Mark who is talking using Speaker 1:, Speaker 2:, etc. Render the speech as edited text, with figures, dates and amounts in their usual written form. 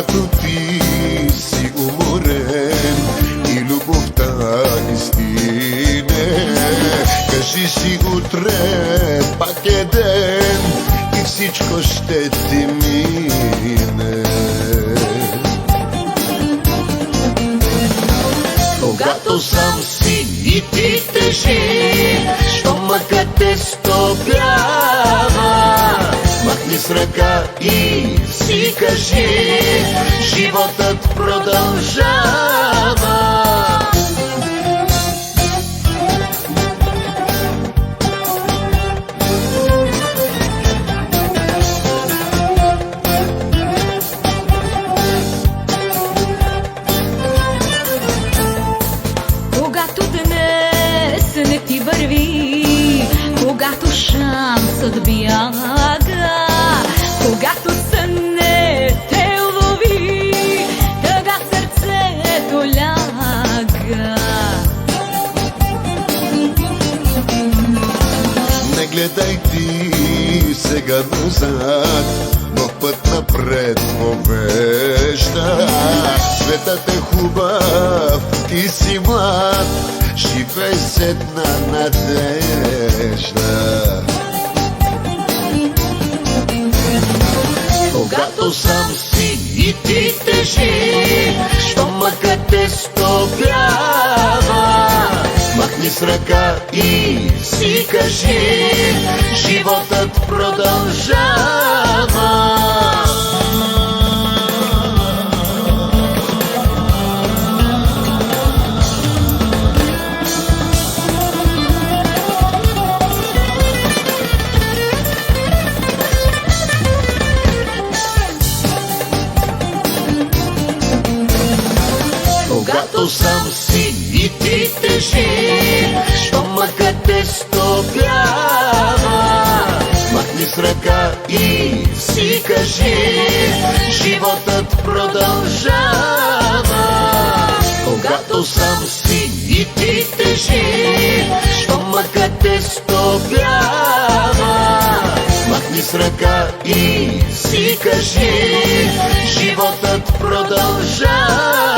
Speaker 1: Когато ти си уморен и любовта ни стине, кажи си утре пак е ден и всичко ще ти мине. Когато сам си и ти тежи, щомъкът те стопява, махни с ръка и си кажи, животът продължава.
Speaker 2: Когато днес не ти върви, когато шансът бяга, когато сън не те лови, тъга сърцето ляга.
Speaker 1: Не гледай ти сега назад, но път напред повежда. Светът е хубав, ти си млад, живей с една надежда. Когато сам си и ти тежи, щомъкът те стопява, махни с ръка и си кажи, животът продължава. Когато сам си и ти тежи, щомъкът те стопява, махни с ръка и си кажи, животът продължава. Когато сам си и ти тежи, щомъкът те стопява, махни с ръка и си кажи, животът продължава.